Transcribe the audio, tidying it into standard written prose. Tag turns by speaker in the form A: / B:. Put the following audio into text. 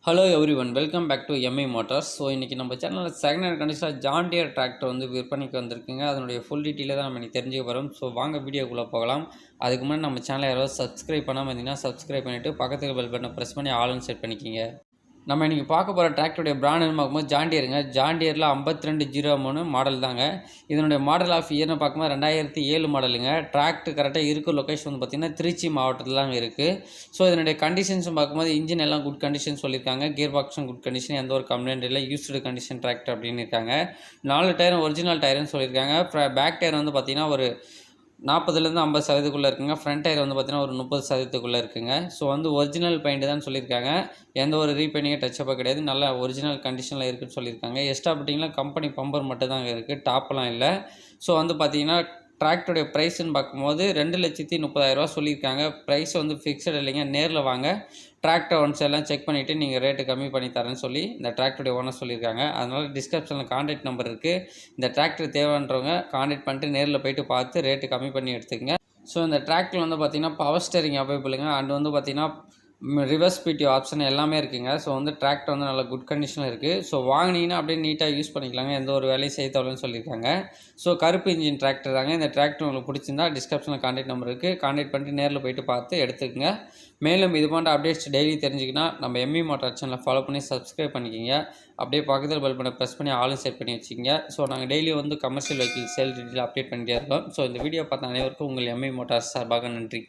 A: Hello everyone welcome back to MI motors. So இன்றைக்கி நம்ம சேனலில் செகண்ட் ஹேண்ட் கண்டிஷனில் ஜான் டியர் டிராக்டர் வந்து விற்பனைக்கு வந்திருக்குங்க. அதனுடைய ஃபுல் டீட்டெயிலை தான் நம்ம இன்றைக்கி தெரிஞ்சுக்க போகிறோம். ஸோ வாங்க வீடியோக்குள்ளே போகலாம். அதுக்கு முன்னாடி நம்ம சேனலை யாராவது சப்ஸ்கிரைப் பண்ணாமல் இருந்தீங்கன்னா சப்ஸ்கிரைப் பண்ணிவிட்டு பக்கத்துக்கு பெல் பட்டனை ப்ரெஸ் பண்ணி ஆல்னு செட் பண்ணிக்கிங்க. நம்ம இன்றைக்கி பார்க்க போகிற டிராக்டருடைய பிராண்டுன்னு பார்க்கும்போது ஜான் டியருங்க. ஜான் டியரில் 5203 மாடல் தாங்க. இதனுடைய மாடல் ஆஃப் இயர்னு பார்க்கும்போது 2007 மாடலுங்க. டிராக்டர் கரெக்டாக இருக்கிற லொக்கேஷன் வந்து பார்த்திங்கன்னா திருச்சி மாவட்டத்தில் தாங்க இருக்குது. ஸோ இதனுடைய கண்டிஷன்ஸும் பார்க்கும்போது இன்ஜின் எல்லாம் குட் கண்டிஷன் சொல்லியிருக்காங்க. கியர் பாக்ஸும் குட் கண்டிஷன், எந்த ஒரு கம்ப்ளைண்ட் இல்லை. யூஸ்டு கண்டிஷன் டிராக்டர் அப்படின்னு இருக்காங்க. 4 டயரும் ஒரிஜினல் டயர்னு சொல்லியிருக்காங்க. பேக் டயர் வந்து பார்த்திங்கன்னா ஒரு 40லேருந்து 50% இருக்குங்க. ஃப்ரண்ட் டயர் வந்து பார்த்திங்கன்னா ஒரு 30% இருக்குங்க. ஸோ வந்து ஒரிஜினல் பெயிண்ட் தான் சொல்லியிருக்காங்க. எந்த ஒரு ரீபெயிண்டிங்கே டச்சப்பாக கிடையாது. நல்ல ஒரிஜினல் கண்டிஷனில் இருக்குதுன்னு சொல்லியிருக்காங்க. எக்ஸ்ட்ரா ஃபிட்டிங்லாம் கம்பெனி பம்பர் மட்டும் தாங்க இருக்குது, டாப்லாம் இல்லை. ஸோ வந்து பார்த்திங்கன்னா டிராக்டருடைய ப்ரைஸ்ன்னு பார்க்கும்போது 2,30,000 சொல்லியிருக்காங்க. ப்ரைஸ் வந்து ஃபிக்ஸட் இல்லைங்க. நேரில் வாங்க, டிராக்டர் ஒன்ஸ் எல்லாம் செக் பண்ணிவிட்டு நீங்கள் ரேட்டு கம்மி பண்ணி தரேன்னு சொல்லி இந்த டிராக்டருடைய ஓனர் சொல்லியிருக்காங்க. அதனால் டிஸ்கிரிப்ஷனில் கான்டாக்ட் நம்பர் இருக்குது. இந்த டிராக்டர் தேவைன்றவங்க கான்டாக்ட் பண்ணிட்டு நேரில் போய்ட்டு பார்த்து ரேட்டு கம்மி பண்ணி எடுத்துக்கங்க. ஸோ இந்த டிராக்டர் வந்து பார்த்திங்கன்னா பவர் ஸ்டேரிங் அவைலபிளுங்க. அண்ட் வந்து பார்த்திங்கன்னா ரிவர்ஸ் பிடிஓ ஆப்ஷன் எல்லாமே இருக்குங்க. ஸோ வந்து டிராக்டர் வந்து நல்ல குட் கண்டிஷனில் இருக்குது. ஸோ வாங்கினீங்கன்னா அப்படியே நீட்டாக யூஸ் பண்ணிக்கலாங்க. எந்த ஒரு வேலையும் செய்ய தேவைன்னு சொல்லியிருக்காங்க. ஸோ கருப்பு இன்ஜின் டிராக்டர் தாங்க. இந்த டிராக்டர் உங்களுக்கு பிடிச்சிருந்தா டிஸ்கிரிப்ஷனில் கான்டாக்ட் நம்பர் இருக்குது. கான்டாக்ட் பண்ணிட்டு நேரில் போய்ட்டு பார்த்து எடுத்துக்கங்க. மேலும் இது போன்ற அப்டேட்ஸ் டெய்லி தெரிஞ்சுக்கினா நம்ம எம்இ மோட்டார் சேனலை ஃபாலோ பண்ணி சப்ஸ்கிரைப் பண்ணிக்கிங்க. அப்படியே பக்கத்தில் பெல் பட்டனை ப்ரெஸ் பண்ணி ஆலும் செட் பண்ணி வச்சுக்கோங்க. ஸோ நாங்கள் டெய்லி வந்து commercial vehicle sale detail update பண்ணிட்டே இருக்கோம். ஸோ இந்த வீடியோ பார்த்த அனைவருக்கும் உங்கள் எம்இ மோட்டார்ஸ் சார்பாக நன்றி.